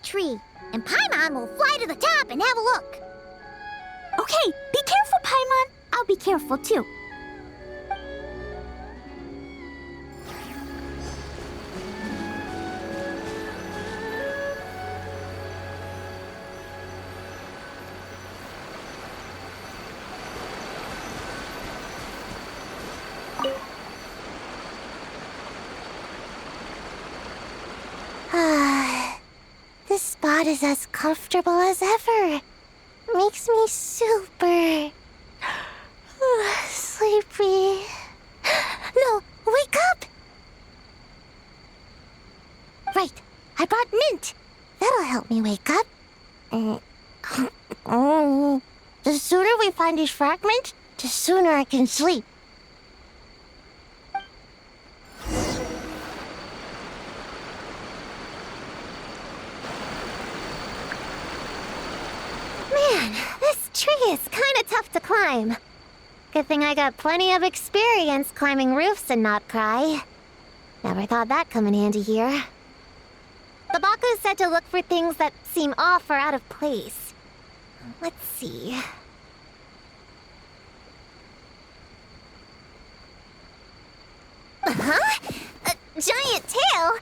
tree, and Paimon will fly to the top and have a look. Okay, be careful, Paimon. I'll be careful too. This spot is as comfortable as ever. Makes me super sleepy. No, wake up! Right, I brought mint. That'll help me wake up. The sooner we find these fragments, the sooner I can sleep. Man, this tree is kinda tough to climb. Good thing I got plenty of experience climbing roofs and not cry. Never thought that'd come in handy here. The Baku said to look for things that seem off or out of place. Let's see. Huh? A giant tail?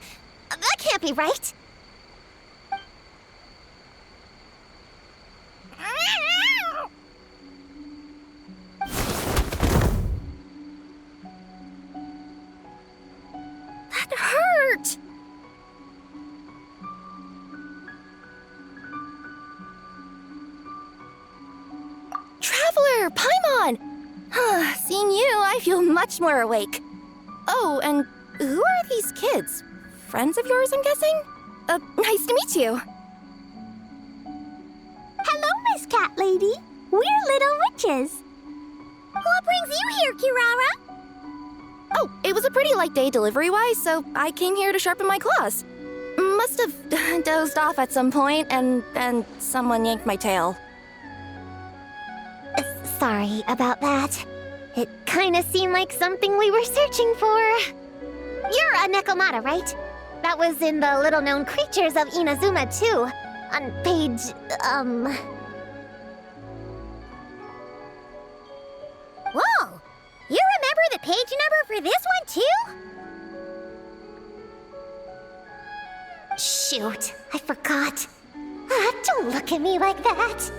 That can't be right. That hurt! Traveler, Paimon! Seeing you, I feel much more awake. Oh, and who are these kids? Friends of yours, I'm guessing? Nice to meet you. Hello, Miss Cat Lady. We're little witches. What brings you here, Kirara? Oh, it was a pretty light day delivery-wise, so I came here to sharpen my claws. Must have dozed off at some point, and then someone yanked my tail. Sorry about that. It kinda seemed like something we were searching for. You're a Nekomata, right? That was in the little-known creatures of Inazuma, too. On page, Whoa! You remember the page number for this one, too? Shoot, I forgot. Don't look at me like that.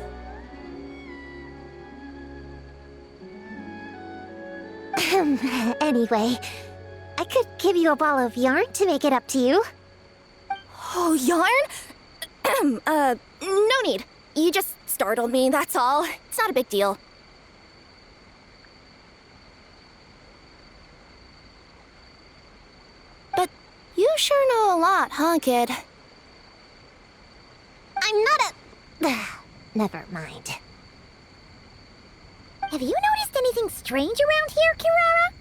Anyway, I could give you a ball of yarn to make it up to you. Oh, yarn? No need. You just startled me, that's all. It's not a big deal. But you sure know a lot, huh, kid? I'm not a... Never mind. Have you noticed anything strange around here, Kirara?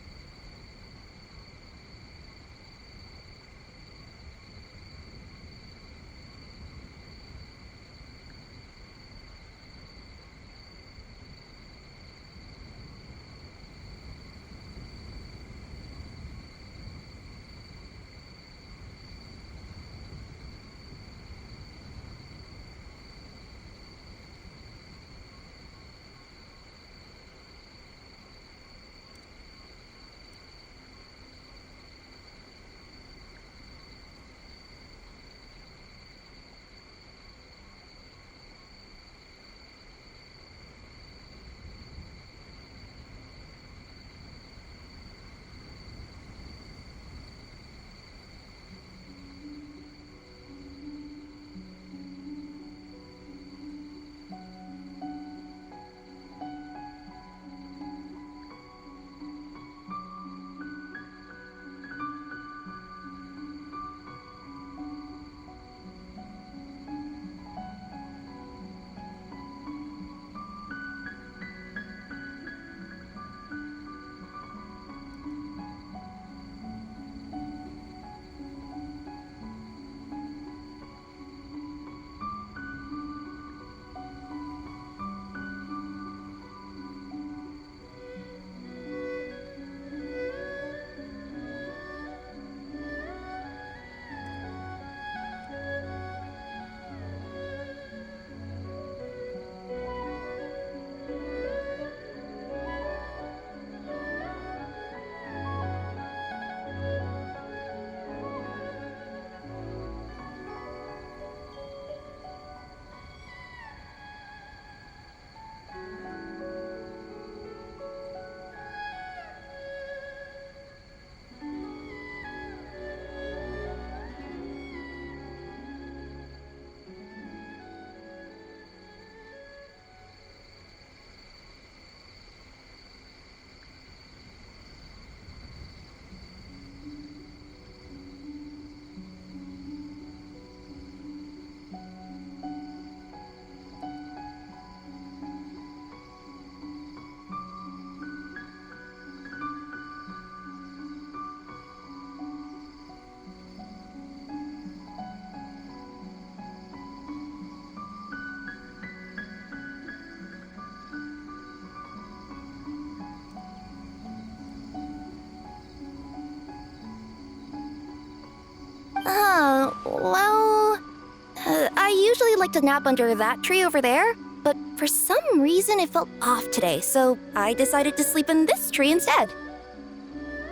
usually like to nap under that tree over there, but for some reason it felt off today, so I decided to sleep in this tree instead.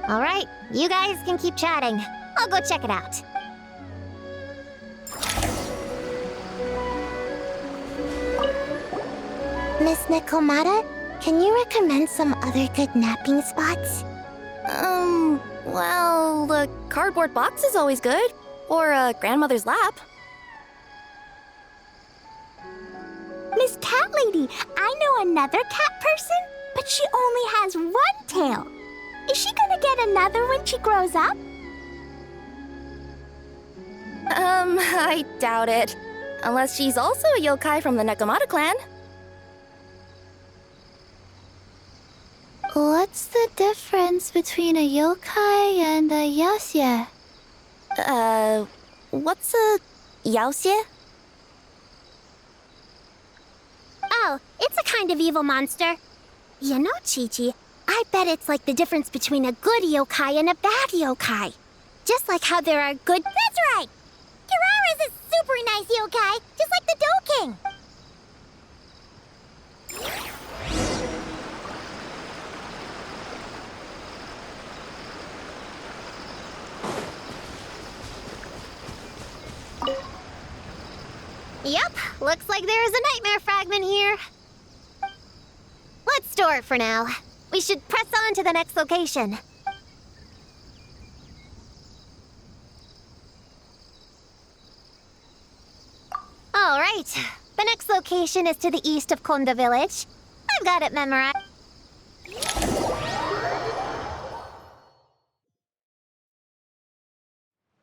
All right, you guys can keep chatting. I'll go check it out. Miss Nikomata, can you recommend some other good napping spots? Well, the cardboard box is always good. Or a grandmother's lap. Miss Cat Lady, I know another cat person, but she only has one tail. Is she gonna get another when she grows up? I doubt it. Unless she's also a yokai from the Nekomata clan. What's the difference between a yokai and a yasye? What's a yaoxie? Oh, it's a kind of evil monster. You know, Chi-Chi, I bet it's like the difference between a good yokai and a bad yokai. Just like how there are good... That's right! Kirara's a super nice yokai, just like the Dough King. Yep, looks like there's a nightmare fragment here. Let's store it for now. We should press on to the next location. All right, the next location is to the east of Konda Village. I've got it memorized.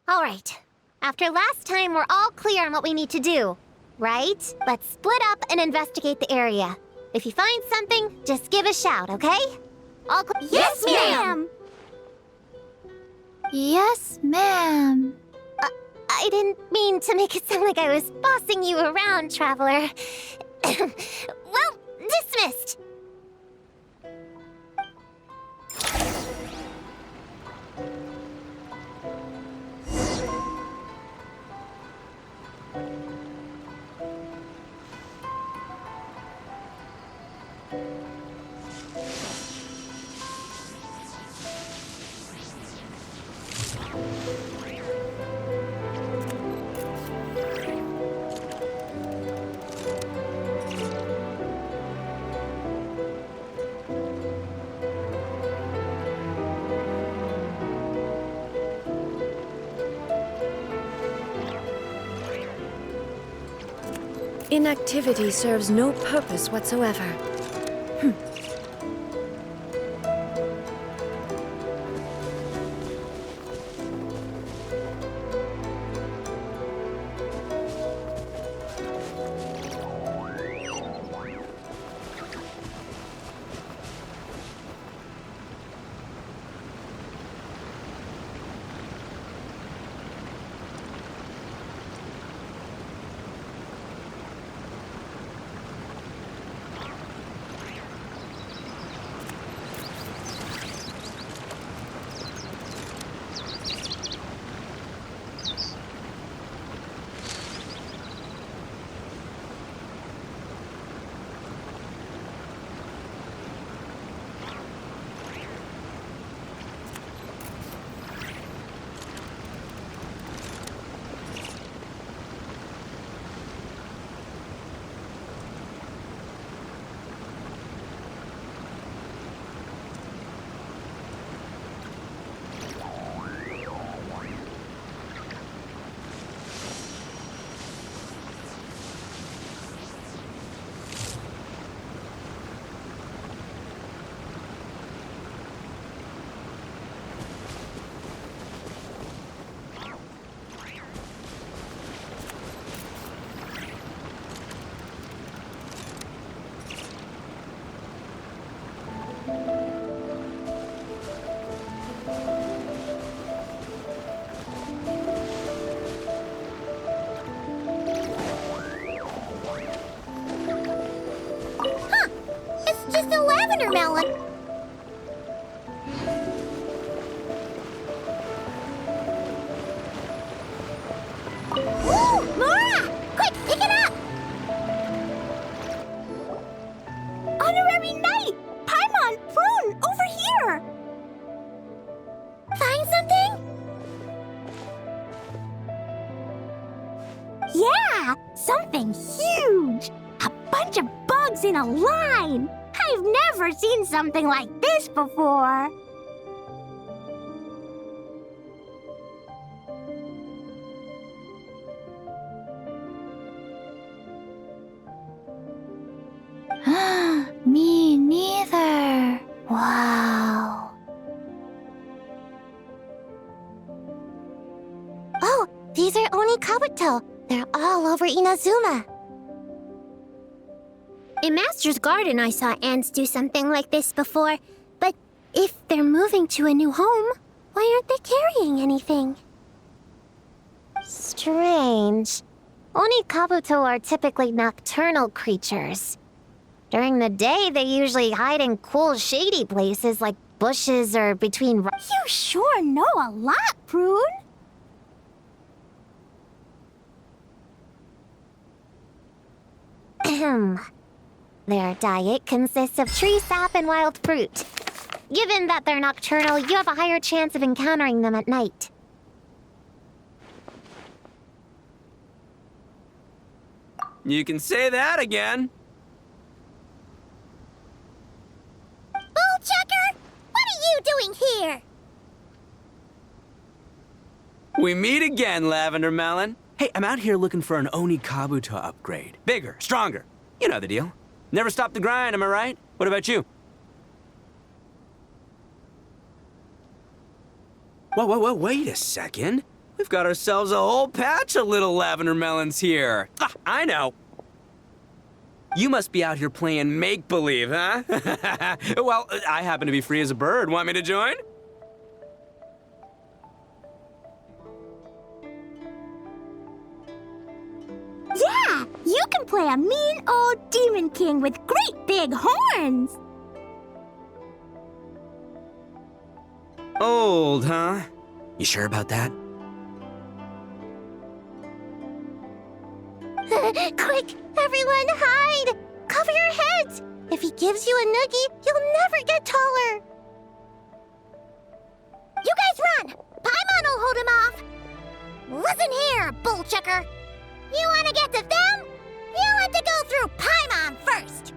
All right, after last time, we're all clear on what we need to do, right? Let's split up and investigate the area. If you find something, just give a shout, okay? All Yes, ma'am! Yes, ma'am. I didn't mean to make it sound like I was bossing you around, traveler. Well, dismissed. Inactivity serves no purpose whatsoever. Just a lavender melon. Ooh, Mora! Quick, pick it up! Yeah, something huge! A bunch of bugs in a line! I've never seen something like this before! Me neither. Wow. Oh, these are Onikabuto. They're all over Inazuma. In Master's Garden, I saw ants do something like this before. But if they're moving to a new home, why aren't they carrying anything? Strange. Onikabuto are typically nocturnal creatures. During the day, they usually hide in cool, shady places like bushes or between You sure know a lot, Prune. Ahem. Their diet consists of tree sap and wild fruit. Given that they're nocturnal, you have a higher chance of encountering them at night. You can say that again. Bullchucker, what are you doing here? We meet again, Lavender Melon. Hey, I'm out here looking for an Onikabuto upgrade. Bigger, stronger. You know the deal. Never stop the grind, am I right? What about you? Whoa, wait a second. We've got ourselves a whole patch of little Lavender Melons here. Ah, I know. You must be out here playing make-believe, huh? Well, I happen to be free as a bird. Want me to join? Yeah, you can play a mean old demon king with great big horns. Old, huh? You sure about that? Quick, everyone hide! Cover your heads! If he gives you a noogie, you'll never get taller. You guys run! Paimon will hold him off! Listen here, bullchucker! You want to get to them? You have to go through Paimon first!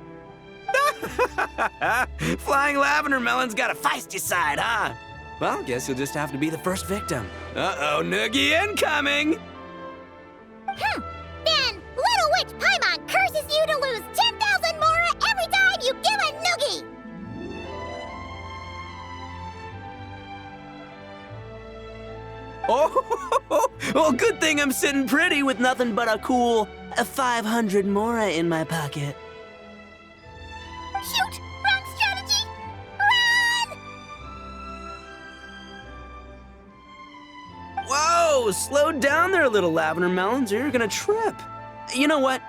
Flying Lavender Melon's got a feisty side, huh? Well, guess you'll just have to be the first victim. Uh-oh, noogie incoming! Then, Little Witch Paimon curses you to lose 10,000 Mora every time you give a noogie! Oh, well, good thing I'm sitting pretty with nothing but a cool 500 Mora in my pocket. Shoot! Wrong strategy! Run! Whoa, slow down there, little Lavender Melons, or you're gonna trip. You know what?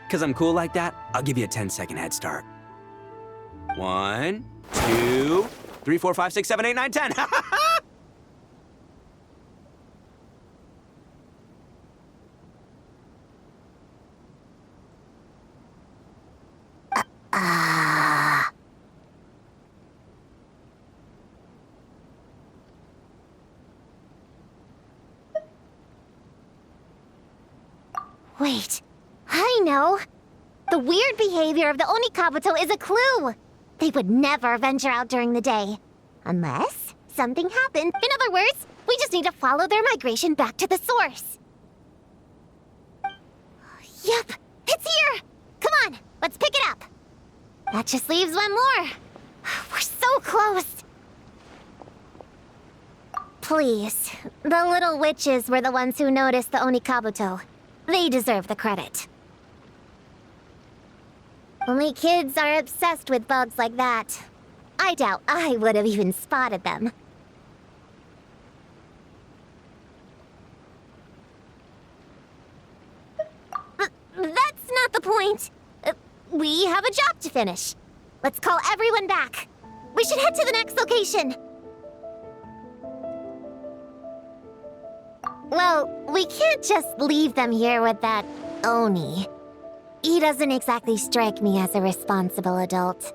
Because I'm cool like that, I'll give you a 10-second head start. 1, 2, 3, 4, 5, 6, 7, 8, 9, 10. Wait, I know. The weird behavior of the Onikabuto is a clue. They would never venture out during the day. Unless something happened. In other words, we just need to follow their migration back to the source. Yep, it's here! Come on, let's pick it up. That just leaves one more. We're so close. Please, the little witches were the ones who noticed the Onikabuto. They deserve the credit. Only kids are obsessed with bugs like that. I doubt I would have even spotted them. That's not the point. We have a job to finish. Let's call everyone back. We should head to the next location. Well, we can't just leave them here with that Oni. He doesn't exactly strike me as a responsible adult.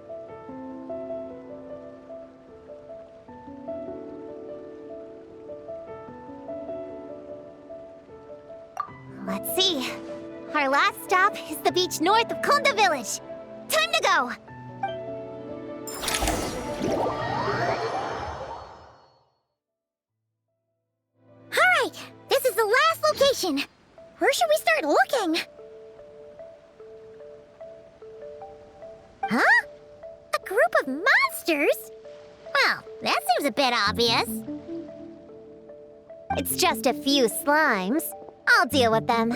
Let's see. Our last stop is the beach north of Konda Village. Time to go! Alright, this is the last location. Where should we start looking? Huh? A group of monsters? Well, that seems a bit obvious. It's just a few slimes. I'll deal with them.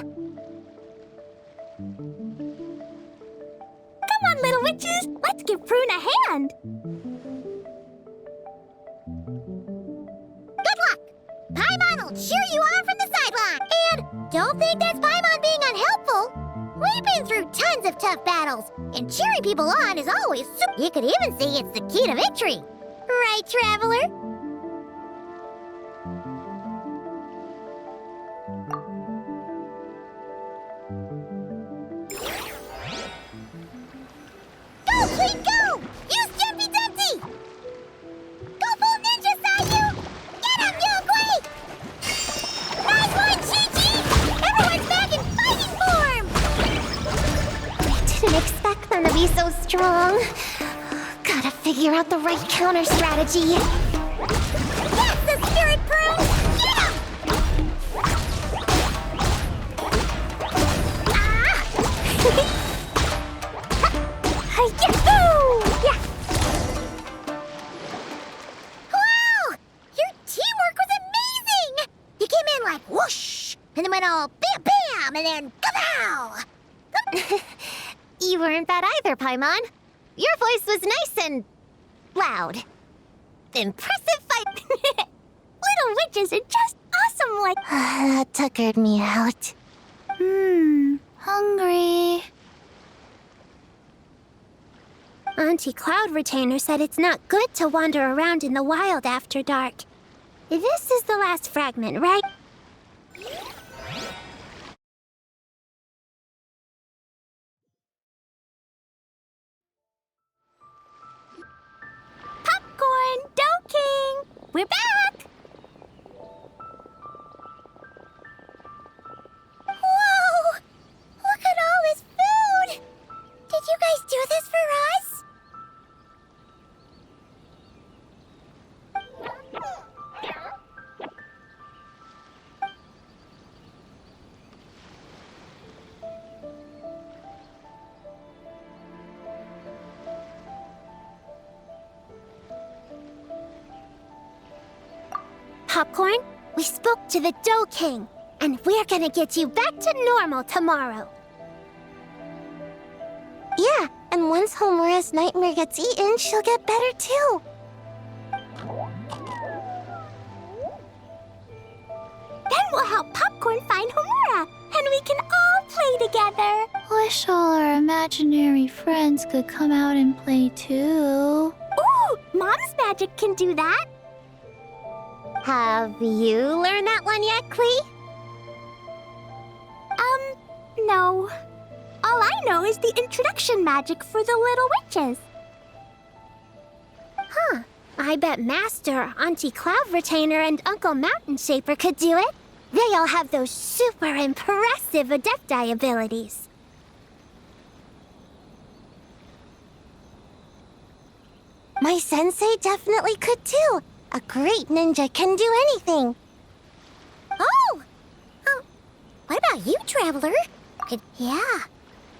Come on, little witches! Let's give Prune a hand! Good luck! Paimon will cheer you on from the sideline! And don't think that's Paimon being unhelpful! We've been through tons of tough battles, and cheering people on is always super. You could even say it's the key to victory. Right, Traveler? Go, Queen, go! Use Jumpy Dumpty! Go full ninja, Sayu! Get him, Yogui! Nice one, Chi-Chi! Everyone's back in fighting form! Didn't expect them to be so strong. Gotta figure out the right counter strategy. That's the spirit, Prune! Get him! Ah! Yahoo! Yeah! Wow! Your teamwork was amazing! You came in like whoosh, and then went all bam bam, and then kapow! You weren't bad either, Paimon. Your voice was nice and loud. Impressive fight. Little witches are just awesome like... That tuckered me out. Hungry. Auntie Cloud Retainer said it's not good to wander around in the wild after dark. This is the last fragment, right? Popcorn! Dough King! We're back! Whoa! Look at all this food! Did you guys do this for us? Popcorn, we spoke to the Dough King, and we're gonna get you back to normal tomorrow. Yeah, and once Homura's nightmare gets eaten, she'll get better too. Then we'll help Popcorn find Homura, and we can all play together. Wish all our imaginary friends could come out and play too. Ooh, Mom's magic can do that. Have you learned that one yet, Klee? No. All I know is the introduction magic for the little witches. Huh. I bet Master, Auntie Cloud Retainer, and Uncle Mountain Shaper could do it. They all have those super impressive Adepti abilities. My sensei definitely could too. A great ninja can do anything. Oh! What about you, Traveler? Yeah.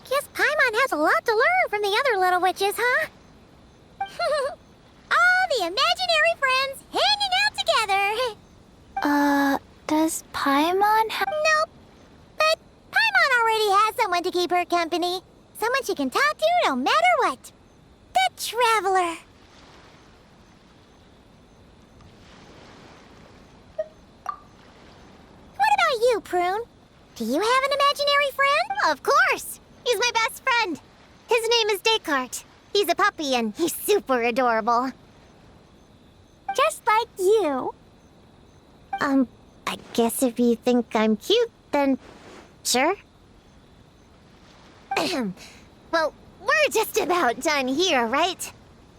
Guess Paimon has a lot to learn from the other little witches, huh? All the imaginary friends hanging out together. Does Paimon have... Nope. But Paimon already has someone to keep her company. Someone she can talk to no matter what. The Traveler. What about you, Prune? Do you have an imaginary friend? Of course! He's my best friend. His name is Descartes. He's a puppy and he's super adorable. Just like you. I guess if you think I'm cute, then sure. Well, we're just about done here, right?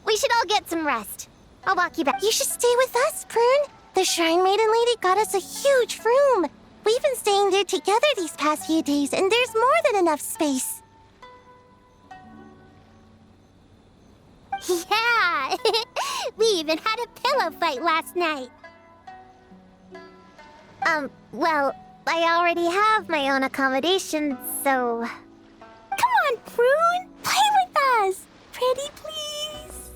We should all get some rest. I'll walk you back. You should stay with us, Prune. The Shrine Maiden Lady got us a huge room. We've been staying there together these past few days, and there's more than enough space. Yeah! We even had a pillow fight last night. Well, I already have my own accommodation, so... Come on, Prune! Play with us! Pretty please!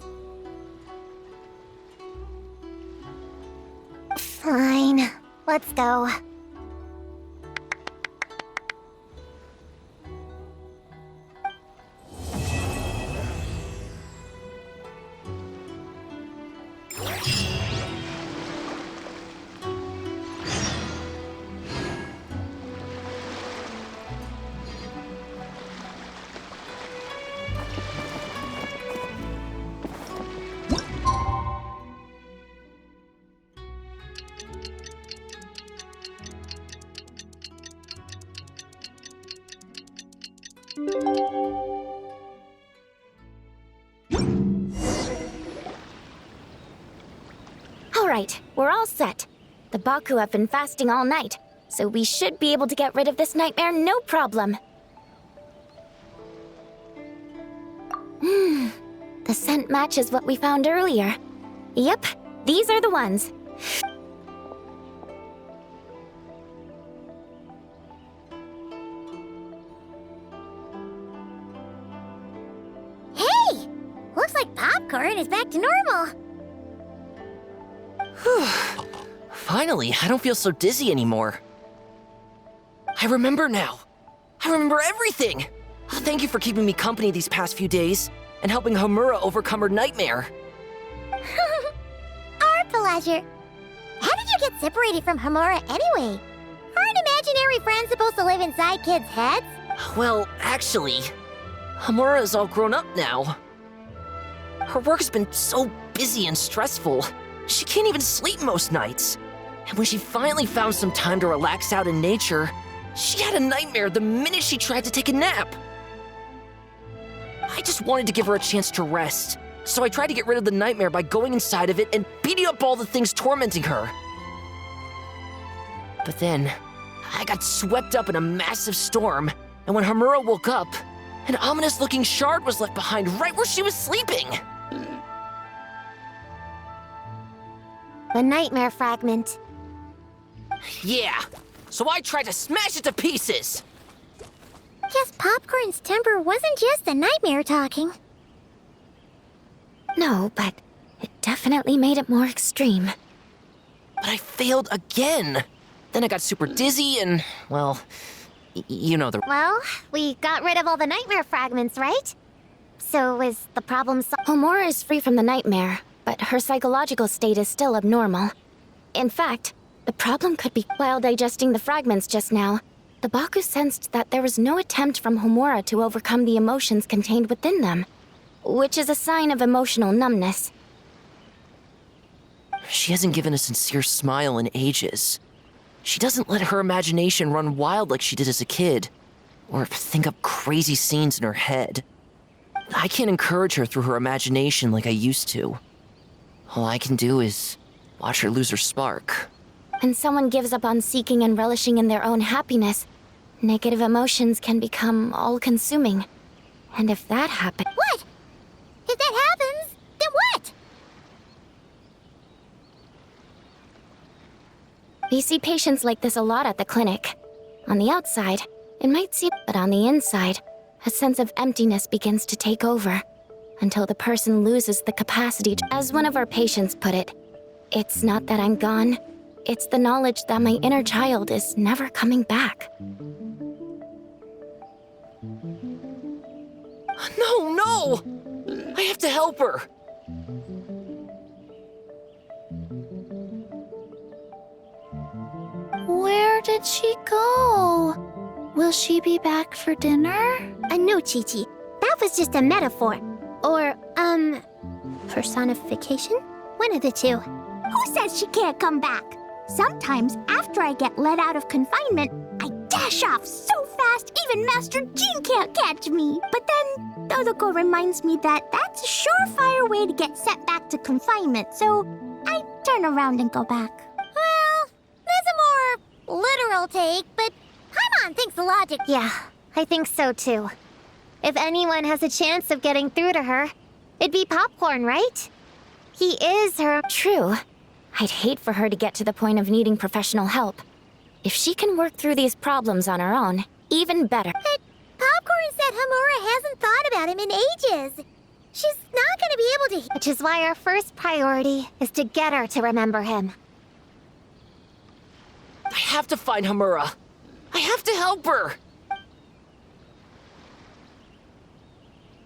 Fine. Let's go. All right, we're all set. The Baku have been fasting all night, so we should be able to get rid of this nightmare no problem. The scent matches what we found earlier. Yep, these are the ones. Hey! Looks like popcorn is back to normal. Finally, I don't feel so dizzy anymore. I remember now. I remember everything. Thank you for keeping me company these past few days and helping Homura overcome her nightmare. Our pleasure. How did you get separated from Homura anyway? Aren't imaginary friends supposed to live inside kids' heads? Well, actually, Homura is all grown up now. Her work's been so busy and stressful. She can't even sleep most nights. And when she finally found some time to relax out in nature, she had a nightmare the minute she tried to take a nap. I just wanted to give her a chance to rest, so I tried to get rid of the nightmare by going inside of it and beating up all the things tormenting her. But then, I got swept up in a massive storm, and when Homura woke up, an ominous-looking shard was left behind right where she was sleeping. The nightmare fragment. Yeah, so I tried to smash it to pieces. Guess Popcorn's temper wasn't just the nightmare talking. No, but it definitely made it more extreme. But I failed again. Then I got super dizzy and, well, you know the... Well, we got rid of all the nightmare fragments, right? So is the problem Homura is free from the nightmare, but her psychological state is still abnormal. In fact, the problem could be while digesting the fragments just now, the Baku sensed that there was no attempt from Homura to overcome the emotions contained within them, which is a sign of emotional numbness. She hasn't given a sincere smile in ages. She doesn't let her imagination run wild like she did as a kid, or think up crazy scenes in her head. I can't encourage her through her imagination like I used to. All I can do is watch her lose her spark. When someone gives up on seeking and relishing in their own happiness, negative emotions can become all-consuming. And if that happens... What? If that happens, then what? We see patients like this a lot at the clinic. On the outside, it might seem, but on the inside, a sense of emptiness begins to take over, until the person loses the capacity to... As one of our patients put it, it's not that I'm gone, it's the knowledge that my inner child is never coming back. No! I have to help her! Where did she go? Will she be back for dinner? No, Chi-Chi. That was just a metaphor. Or, personification? One of the two. Who says she can't come back? Sometimes, after I get let out of confinement, I dash off so fast even Master Jean can't catch me. But then, Todoko reminds me that that's a surefire way to get sent back to confinement, so I turn around and go back. Well, that's a more literal girl take, but Paimon thinks the logic. Yeah, I think so too. If anyone has a chance of getting through to her, it'd be Popcorn, right? He is her. True. I'd hate for her to get to the point of needing professional help. If she can work through these problems on her own, even better. But Popcorn said Hamura hasn't thought about him in ages. She's not gonna be able to. Which is why our first priority is to get her to remember him. I have to find Hamura. I have to help her.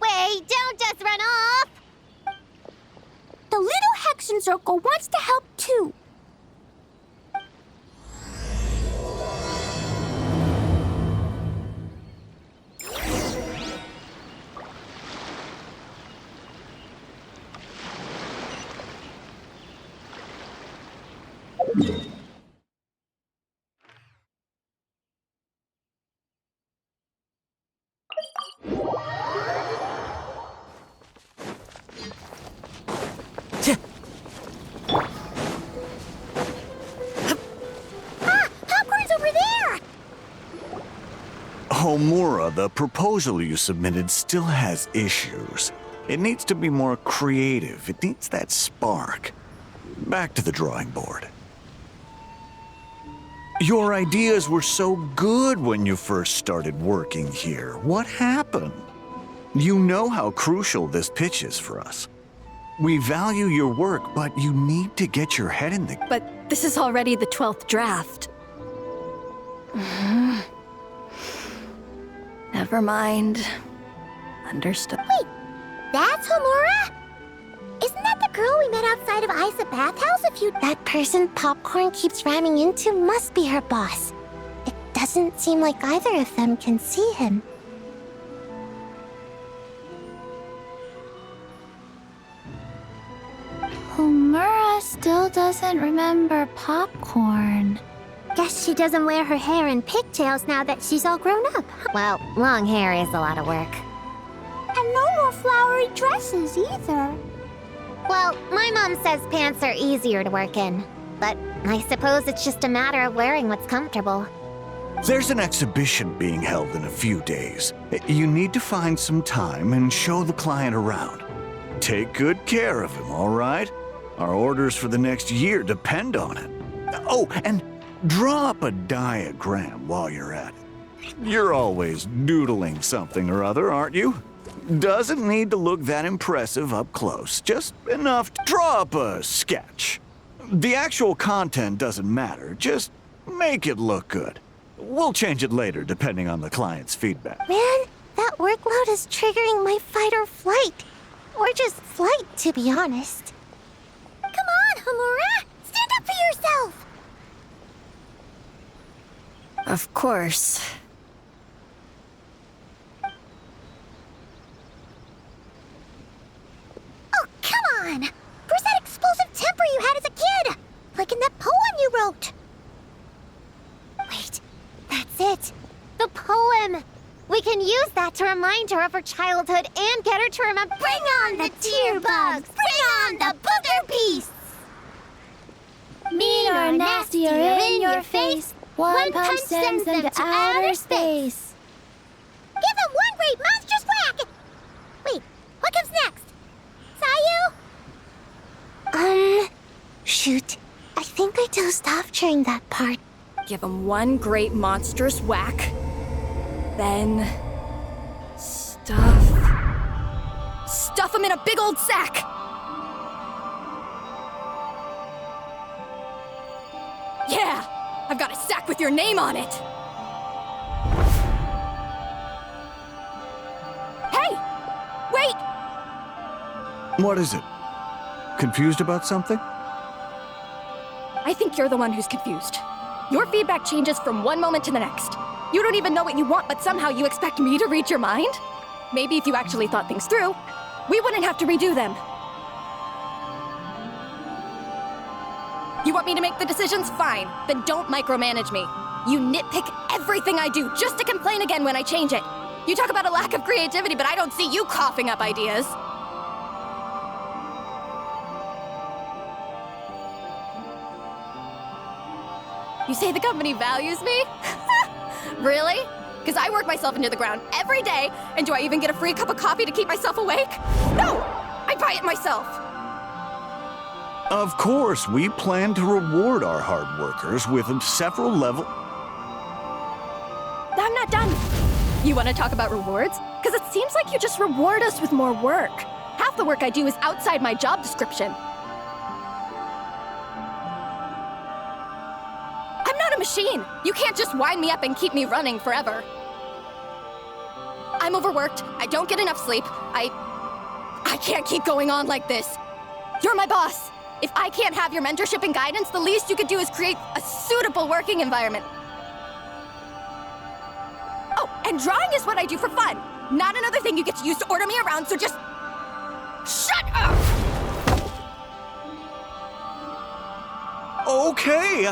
Wait, don't just run off! The little Hexen Circle wants to help too. Popcorn's over there! Homura, the proposal you submitted still has issues. It needs to be more creative. It needs that spark. Back to the drawing board. Your ideas were so good when you first started working here. What happened? You know how crucial this pitch is for us. We value your work, but you need to get your head in the... But this is already the 12th draft. Never mind. Understood. Wait, that's Homura? Isn't that the girl we met outside of Isa Bathhouse a few... That person Popcorn keeps ramming into must be her boss. It doesn't seem like either of them can see him. Homura still doesn't remember Popcorn. Guess she doesn't wear her hair in pigtails now that she's all grown up. Well, long hair is a lot of work. And no more flowery dresses either. Well, my mom says pants are easier to work in. But I suppose it's just a matter of wearing what's comfortable. There's an exhibition being held in a few days. You need to find some time and show the client around. Take good care of him, all right? Our orders for the next year depend on it. Oh, and draw up a diagram while you're at it. You're always doodling something or other, aren't you? Doesn't need to look that impressive up close. Just enough to draw up a sketch. The actual content doesn't matter. Just make it look good. We'll change it later, depending on the client's feedback. Man, that workload is triggering my fight or flight. Or just flight, to be honest. Come on, Homura! Stand up for yourself! Of course. Oh, come on! Where's that explosive temper you had as a kid? Like in that poem you wrote. Wait, that's it. The poem! We can use that to remind her of her childhood and get her to remember. Bring on the tear bugs! Bring on the booger beasts! Mean or nasty or in your face, one punch sends them to outer space. Give them one great monstrous whack! Wait, what comes next? Sayu? Shoot. I think I dozed off during that part. Give him one great monstrous whack. Then... stuff him in a big old sack! Yeah! I've got a sack with your name on it! Hey! Wait! What is it? Confused about something? I think you're the one who's confused. Your feedback changes from one moment to the next. You don't even know what you want, but somehow you expect me to read your mind? Maybe if you actually thought things through, we wouldn't have to redo them. You want me to make the decisions? Fine. Then don't micromanage me. You nitpick everything I do just to complain again when I change it. You talk about a lack of creativity, but I don't see you coughing up ideas. You say the company values me? Really? Because I work myself into the ground every day, and do I even get a free cup of coffee to keep myself awake? No! I buy it myself! Of course, we plan to reward our hard workers with several level... I'm not done. You want to talk about rewards? Because it seems like you just reward us with more work. Half the work I do is outside my job description. I'm not a machine. You can't just wind me up and keep me running forever. I'm overworked. I don't get enough sleep. I can't keep going on like this. You're my boss. If I can't have your mentorship and guidance, the least you could do is create a suitable working environment. Oh, and drawing is what I do for fun. Not another thing you get to use to order me around, so just... shut up! Okay,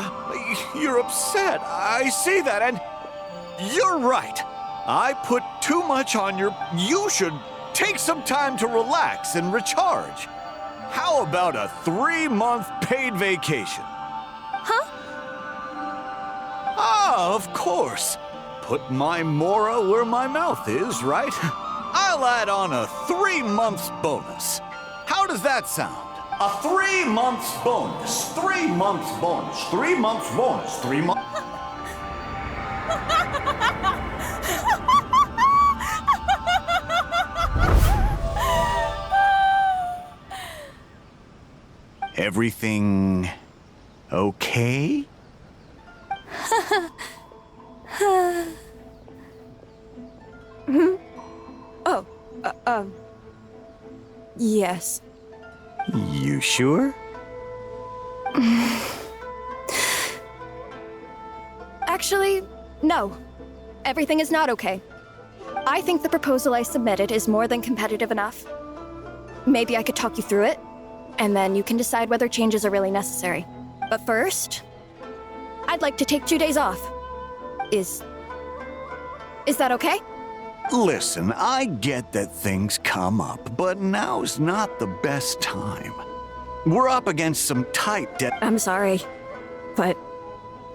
you're upset. I see that, and you're right. I put too much on your... You should take some time to relax and recharge. How about a 3-month paid vacation? Huh? Ah, of course. Put my mora where my mouth is, right? I'll add on a 3-month bonus. How does that sound? A 3-month bonus. 3-month bonus. 3 months bonus. 3 months. Everything okay? Yes. You sure? Actually, no. Everything is not okay. I think the proposal I submitted is more than competitive enough. Maybe I could talk you through it, and then you can decide whether changes are really necessary. But first, I'd like to take 2 days off. Is that okay? Listen, I get that things come up, but now's not the best time. We're up against some tight debt. I'm sorry, but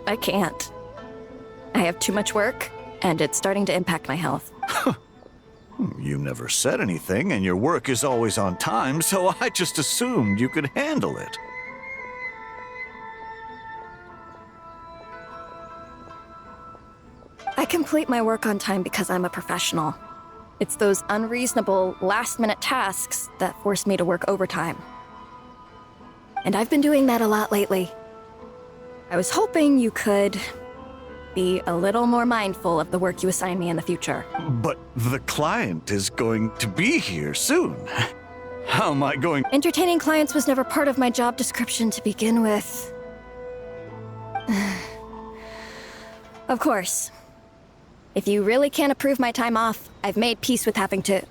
I can't. I have too much work, and it's starting to impact my health. You never said anything, and your work is always on time, so I just assumed you could handle it. I complete my work on time because I'm a professional. It's those unreasonable, last-minute tasks that force me to work overtime. And I've been doing that a lot lately. I was hoping you could be a little more mindful of the work you assign me in the future. But the client is going to be here soon. How am I going? Entertaining clients was never part of my job description to begin with. Of course. If you really can't approve my time off, I've made peace with having to...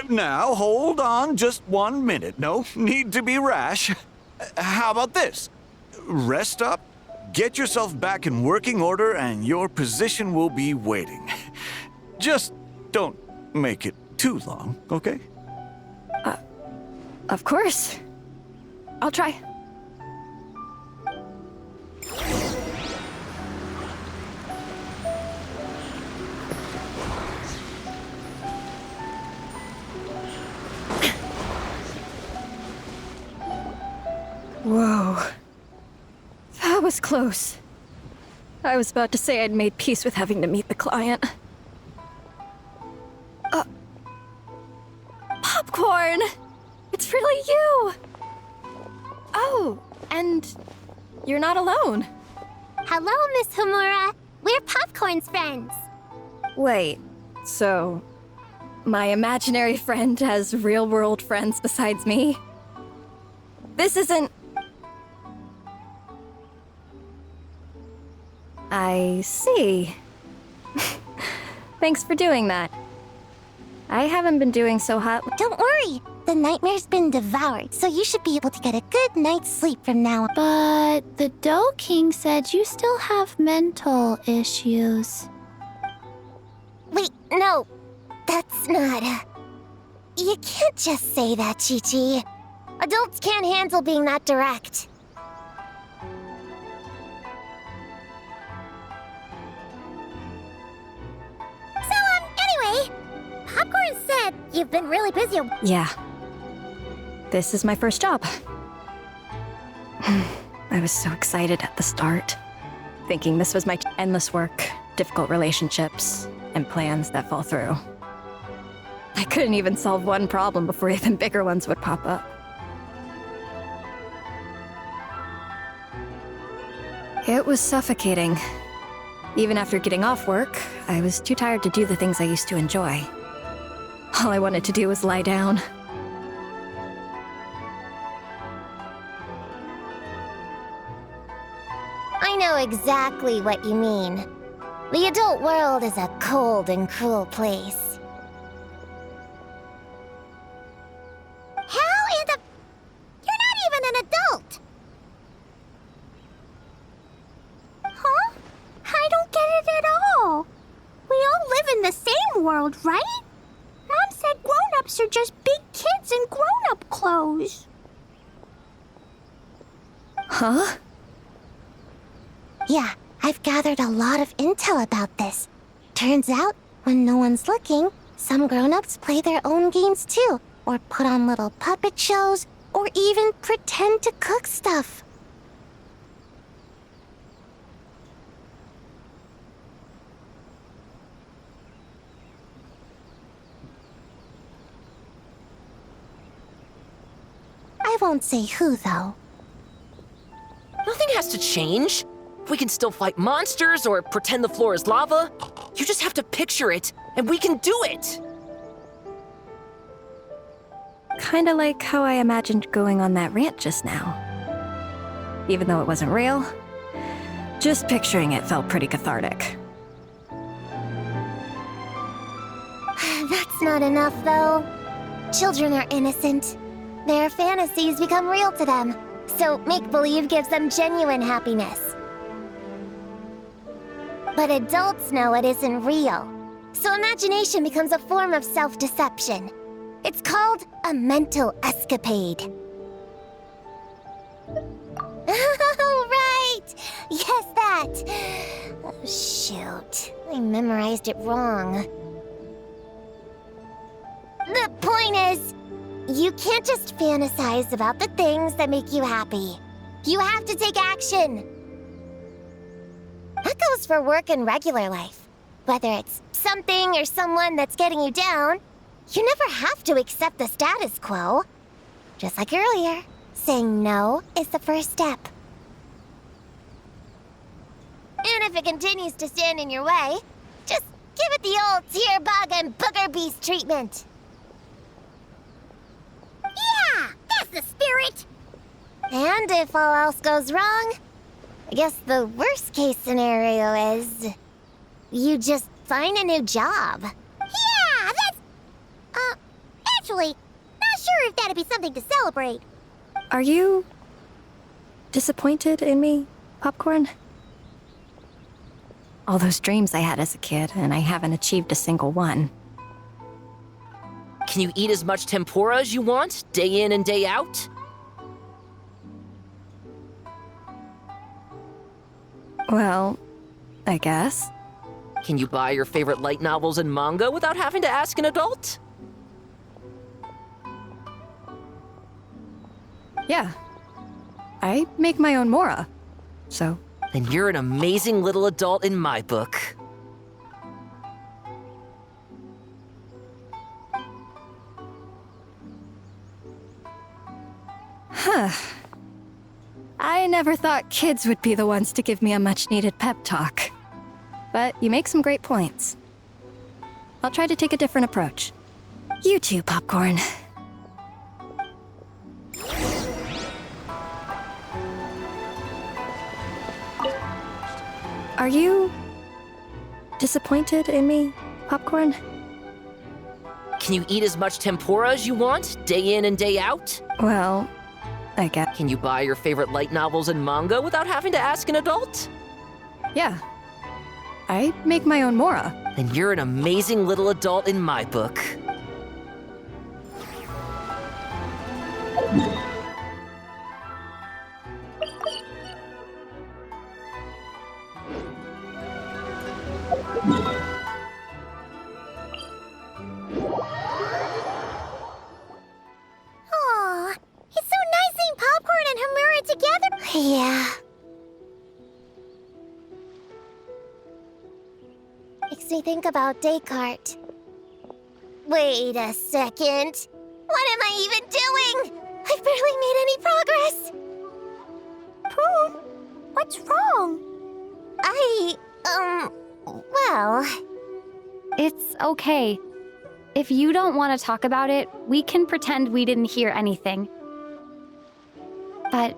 Now, hold on just 1 minute. No need to be rash. How about this? Rest up, get yourself back in working order, and your position will be waiting. Just don't make it too long, okay? Of course. I'll try. Whoa. That was close. I was about to say I'd made peace with having to meet the client. Popcorn! It's really you! Oh, and you're not alone. Hello, Miss Homura. We're Popcorn's friends. Wait, so my imaginary friend has real-world friends besides me? This isn't... I see. Thanks for doing that. I haven't been doing so hot. Don't worry. The nightmare's been devoured, so you should be able to get a good night's sleep from now on. But the Dough King said you still have mental issues. Wait, no. That's not... You can't just say that, Chi-Chi. Adults can't handle being that direct. Popcorn said you've been really busy. Yeah. This is my first job. I was so excited at the start, thinking this was my endless work, difficult relationships, and plans that fall through. I couldn't even solve one problem before even bigger ones would pop up. It was suffocating. Even after getting off work, I was too tired to do the things I used to enjoy. All I wanted to do was lie down. I know exactly what you mean. The adult world is a cold and cruel place. How in the... You're not even an adult! Huh? I don't get it at all. We all live in the same world, right? Mom said grown-ups are just big kids in grown-up clothes. Huh? Yeah, I've gathered a lot of intel about this. Turns out, when no one's looking, some grown-ups play their own games too, or put on little puppet shows, or even pretend to cook stuff. I won't say who, though. Nothing has to change. We can still fight monsters or pretend the floor is lava. You just have to picture it, and we can do it! Kinda like how I imagined going on that rant just now. Even though it wasn't real, just picturing it felt pretty cathartic. That's not enough, though. Children are innocent. Their fantasies become real to them, so make-believe gives them genuine happiness. But adults know it isn't real, so imagination becomes a form of self-deception. It's called a mental escapade. Oh, right! Yes, that! Oh, shoot. I memorized it wrong. The point is, you can't just fantasize about the things that make you happy. You have to take action. That goes for work and regular life. Whether it's something or someone that's getting you down, you never have to accept the status quo. Just like earlier, saying no is the first step. And if it continues to stand in your way, just give it the old tear bug and booger beast treatment. Yeah, that's the spirit! And if all else goes wrong, I guess the worst case scenario is you just find a new job. Yeah, that's... actually, not sure if that'd be something to celebrate. Are you disappointed in me, Popcorn? All those dreams I had as a kid, and I haven't achieved a single one. Can you eat as much tempura as you want, day in and day out? Well, I guess. Can you buy your favorite light novels and manga without having to ask an adult? Yeah. I make my own mora, so... Then you're an amazing little adult in my book. Huh. I never thought kids would be the ones to give me a much-needed pep talk. But you make some great points. I'll try to take a different approach. You too, Popcorn. Are you disappointed in me, Popcorn? Can you eat as much tempura as you want, day in and day out? Well, I guess. Can you buy your favorite light novels and manga without having to ask an adult? Yeah. I make my own mora. Then you're an amazing little adult in my book. Aw, it's so nice seeing Popcorn and Hamura together. Yeah. Makes me think about Descartes. Wait a second. What am I even doing? I've barely made any progress. Prune, what's wrong? Well... It's okay. If you don't want to talk about it, we can pretend we didn't hear anything. But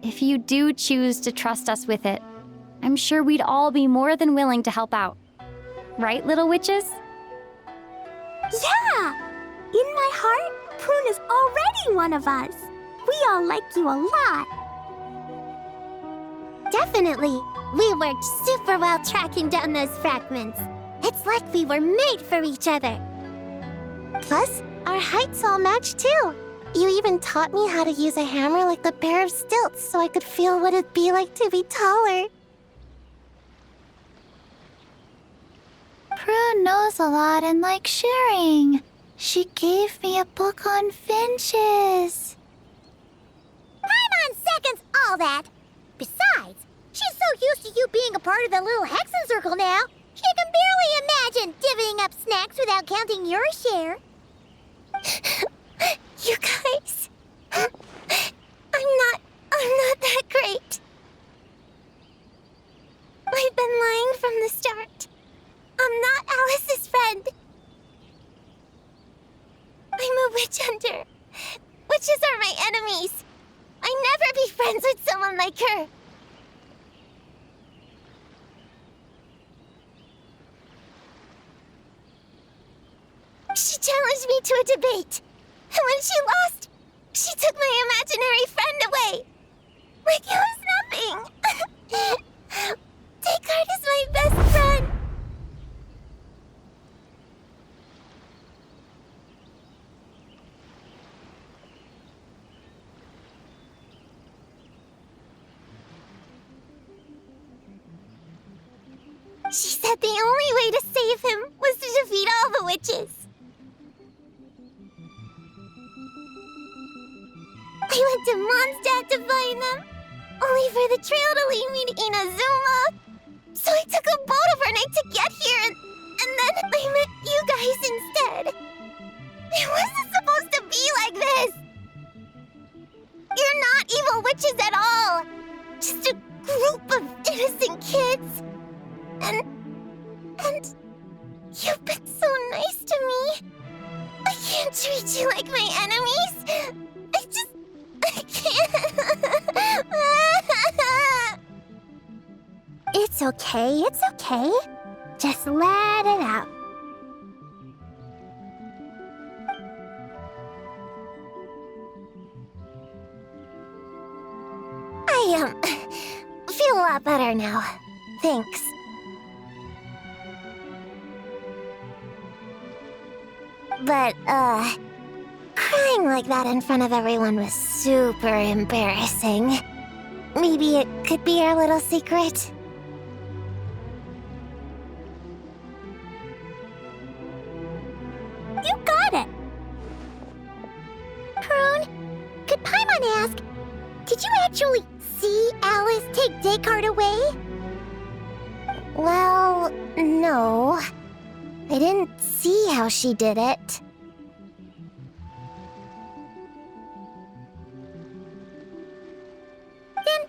if you do choose to trust us with it, I'm sure we'd all be more than willing to help out. Right, little witches? Yeah! In my heart, Prune is already one of us. We all like you a lot. Definitely. We worked super well tracking down those fragments. It's like we were made for each other. Plus, our heights all match too. You even taught me how to use a hammer like the pair of stilts so I could feel what it'd be like to be taller. Prune knows a lot and likes sharing. She gave me a book on finches. Paimon seconds all that. Besides, she's so used to you being a part of the little Hexen Circle now, she can barely imagine divvying up snacks without counting your share. You guys... I'm not that great. I've been lying from the start. I'm not Alice's friend. I'm a witch hunter. Witches are my enemies. I'd never be friends with someone like her. She challenged me to a debate. And when she lost, she took my imaginary friend away. Like it was nothing. Descartes is my best friend. She said the only way to save him was to defeat all the witches. I went to Mondstadt to find them, only for the trail to lead me to Inazuma. So I took a boat overnight to get here, and then I met you guys instead. It wasn't supposed to be like this. You're not evil witches at all. Just a group of innocent kids. And you've been so nice to me. I can't treat you like my enemies. I can't. It's okay, it's okay. Just let it out. I feel a lot better now. Thanks. But, crying like that in front of everyone was super embarrassing. Maybe it could be our little secret? You got it! Prune, could Paimon ask, did you actually see Alice take Descartes away? Well, no. I didn't see how she did it. Then,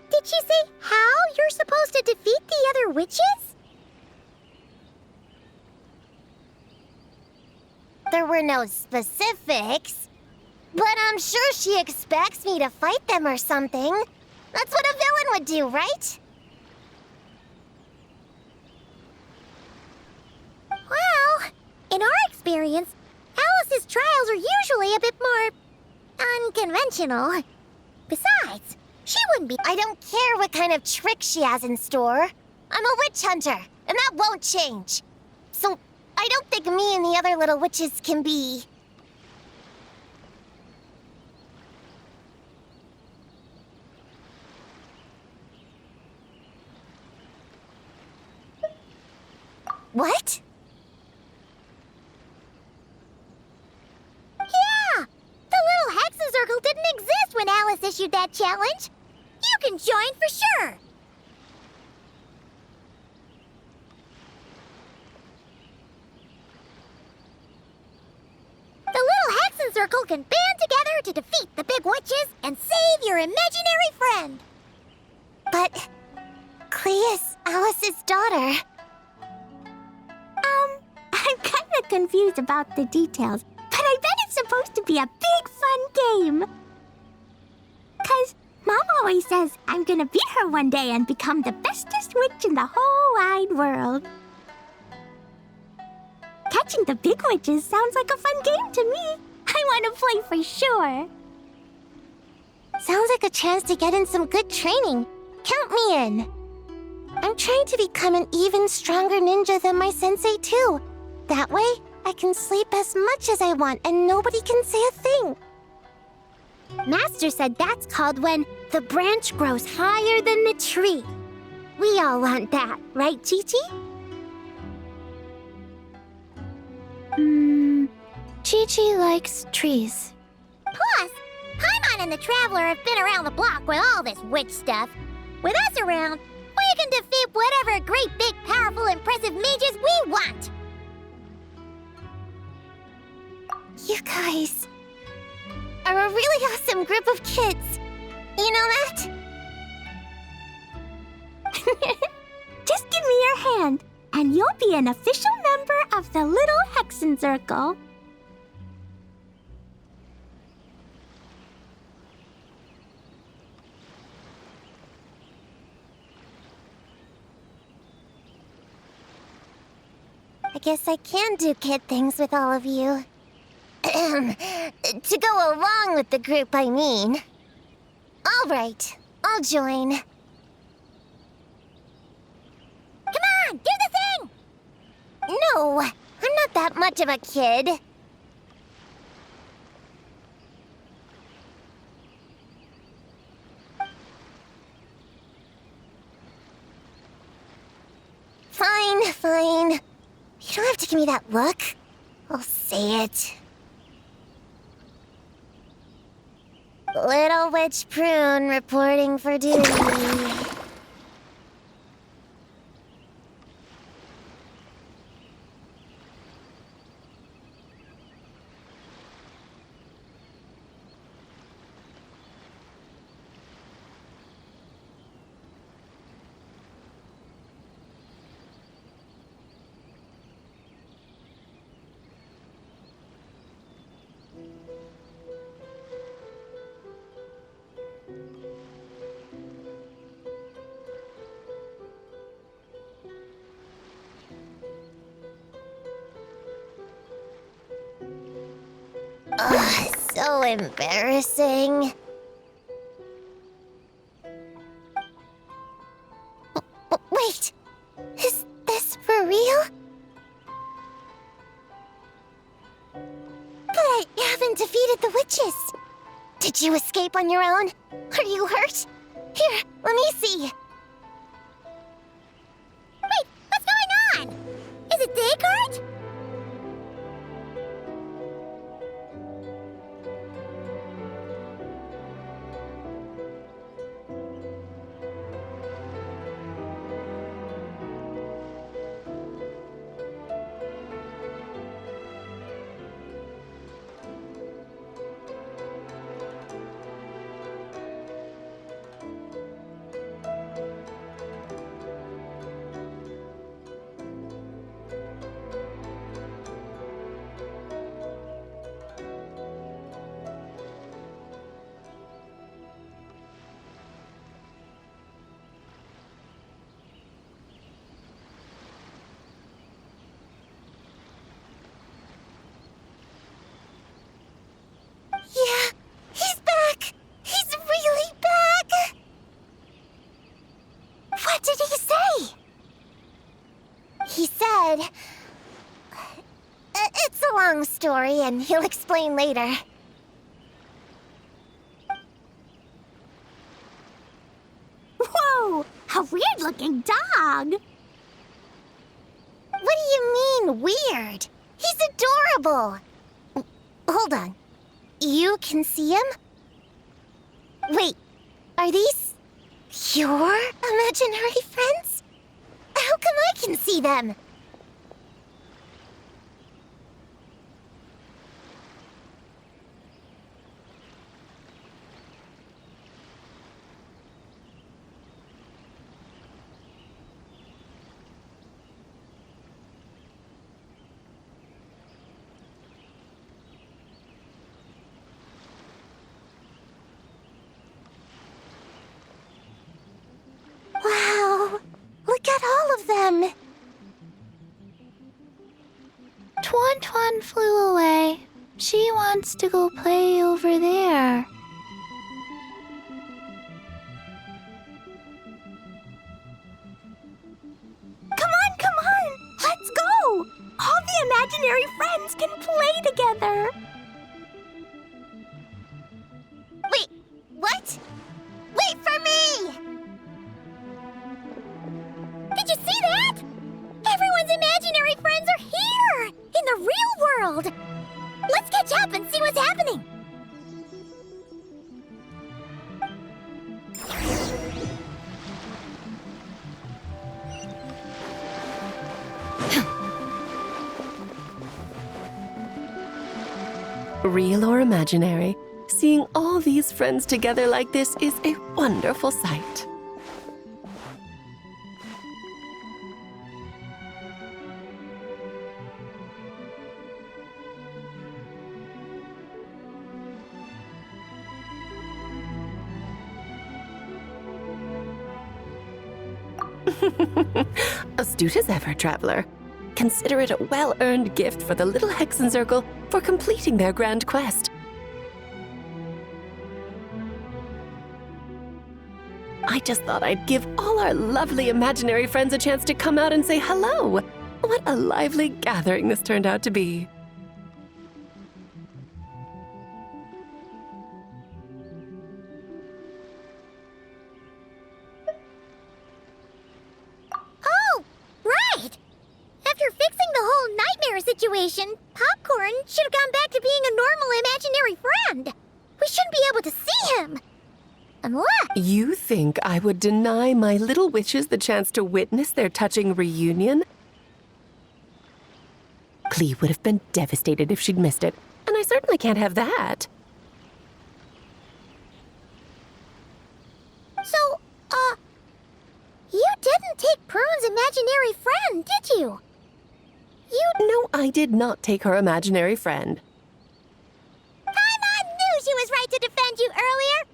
did she say how you're supposed to defeat the other witches? There were no specifics, but I'm sure she expects me to fight them or something. That's what a villain would do, right? Well, in our experience, Alice's trials are usually a bit more unconventional. Besides, she wouldn't be. I don't care what kind of trick she has in store. I'm a witch hunter, and that won't change. So, I don't think me and the other little witches can be... What? Alice issued that challenge. You can join for sure. The little Hexen Circle can band together to defeat the big witches and save your imaginary friend. But Klee is Alice's daughter. I'm kinda confused about the details, but I bet it's supposed to be a big fun game. 'Cause Mom always says I'm gonna beat her one day and become the bestest witch in the whole wide world. Catching the big witches sounds like a fun game to me. I want to play for sure. Sounds like a chance to get in some good training. Count me in. I'm trying to become an even stronger ninja than my sensei, too. That way, I can sleep as much as I want and nobody can say a thing. Master said that's called when the branch grows higher than the tree. We all want that, right, Chi-Chi? Chi-Chi likes trees. Plus, Paimon and the Traveler have been around the block with all this witch stuff. With us around, we can defeat whatever great, big, powerful, impressive mages we want. You guys are a really awesome group of kids. You know that? Just give me your hand, and you'll be an official member of the Little Hexen Circle. I guess I can do kid things with all of you. To go along with the group, I mean. All right, I'll join. Come on, do the thing! No, I'm not that much of a kid. Fine. You don't have to give me that look. I'll say it. Little Witch Prune reporting for duty. Ugh, so embarrassing. Wait, is this for real? But I haven't defeated the witches. Did you escape on your own? Are you hurt? Here, let me see. Wait, what's going on? Is it Descartes? Yeah, he's back! He's really back! What did he say? He said... It's a long story, and he'll explain later. Whoa, a weird-looking dog. What do you mean, weird? He's adorable! Hold on. You can see him? Wait, are these your imaginary friends? How come I can see them? Wow, look at all of them. Tuan Tuan flew away. She wants to go play over there. Come on! Let's go! All the imaginary friends can play together! Wait, what? Wait for me! Did you see that? Everyone's imaginary friends are here! In the real world! Let's catch up and see what's happening! Real or imaginary, seeing all these friends together like this is a wonderful sight. Astute as ever, traveler. Consider it a well-earned gift for the little Hexen Circle for completing their grand quest. I just thought I'd give all our lovely imaginary friends a chance to come out and say hello. What a lively gathering this turned out to be. Oh, right! After fixing the whole nightmare situation, Popcorn should have gone back to being a normal imaginary friend. We shouldn't be able to see him. Unless... You think I would deny my little witches the chance to witness their touching reunion? Clee would have been devastated if she'd missed it, and I certainly can't have that. So, you didn't take Prune's imaginary friend, did you? No, I did not take her imaginary friend. Paimon knew she was right to defend you earlier!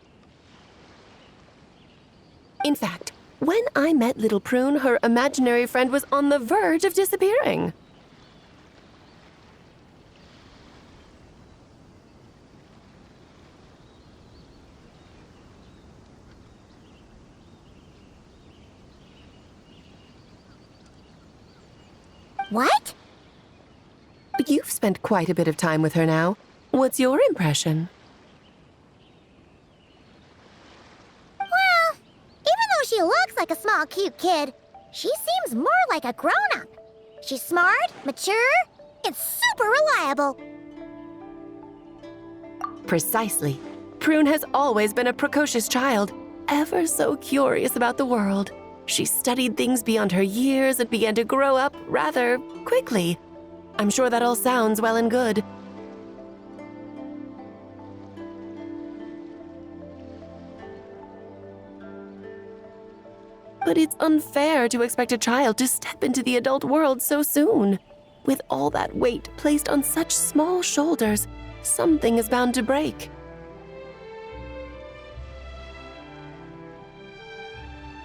In fact, when I met little Prune, her imaginary friend was on the verge of disappearing. What? You've spent quite a bit of time with her now. What's your impression? Well, even though she looks like a small, cute kid, she seems more like a grown-up. She's smart, mature, and super reliable. Precisely. Prune has always been a precocious child, ever so curious about the world. She studied things beyond her years and began to grow up rather quickly. I'm sure that all sounds well and good. But it's unfair to expect a child to step into the adult world so soon. With all that weight placed on such small shoulders, something is bound to break.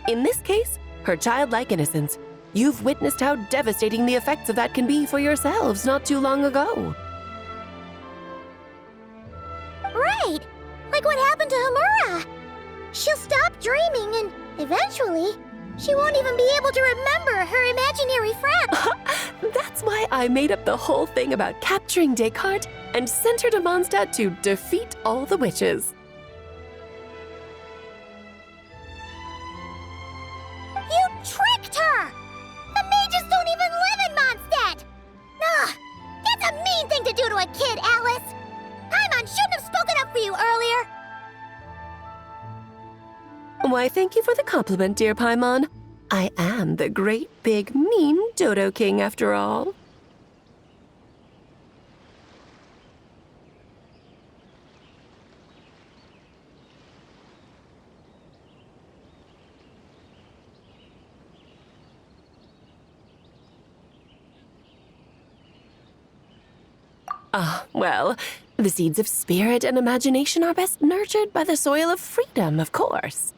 In this case, her childlike innocence. You've witnessed how devastating the effects of that can be for yourselves not too long ago. Right! Like what happened to Hamura. She'll stop dreaming and, eventually, she won't even be able to remember her imaginary friend. That's why I made up the whole thing about capturing Descartes and sent her to Mondstadt to defeat all the witches. You tricked her! The mages don't even live in Mondstadt! Ugh! That's a mean thing to do to a kid, Alice! Paimon shouldn't have spoken up for you earlier! Why, thank you for the compliment, dear Paimon. I am the great, big, mean Dodo King, after all. Well, the seeds of spirit and imagination are best nurtured by the soil of freedom, of course.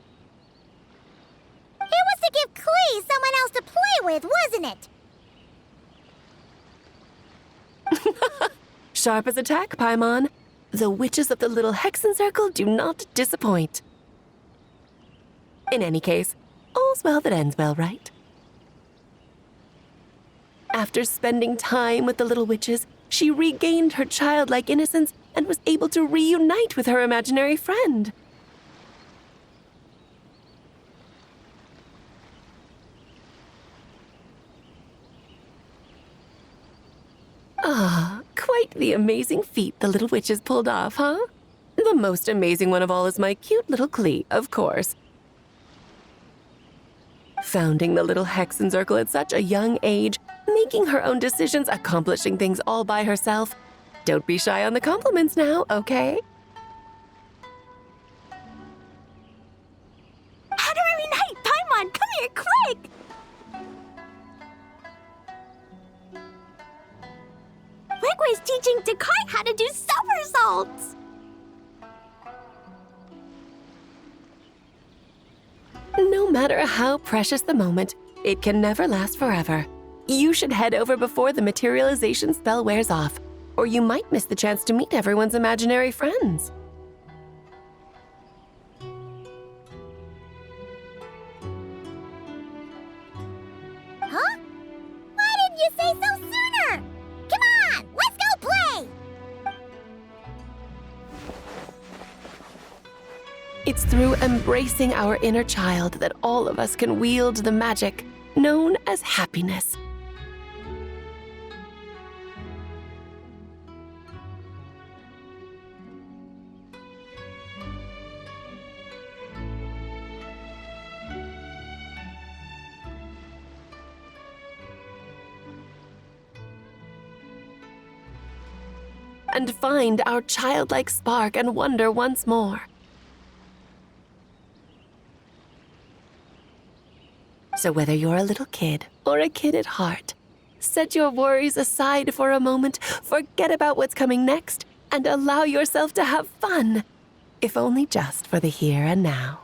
It was to give Klee someone else to play with, wasn't it? Sharp as a tack, Paimon. The witches of the little Hexen Circle do not disappoint. In any case, all's well that ends well, right? After spending time with the little witches, she regained her childlike innocence and was able to reunite with her imaginary friend. Quite the amazing feat the little witches pulled off, huh? The most amazing one of all is my cute little Klee, of course. Founding the little Hexen Circle at such a young age, making her own decisions, accomplishing things all by herself. Don't be shy on the compliments now, okay? Honorary Knight, Paimon, come here, quick! Wigway's teaching Dakai how to do somersaults! No matter how precious the moment, it can never last forever. You should head over before the materialization spell wears off, or you might miss the chance to meet everyone's imaginary friends. Huh? Why didn't you say so sooner? Come on, let's go play! It's through embracing our inner child that all of us can wield the magic known as happiness. And find our childlike spark and wonder once more. So whether you're a little kid or a kid at heart, set your worries aside for a moment, forget about what's coming next, and allow yourself to have fun, if only just for the here and now.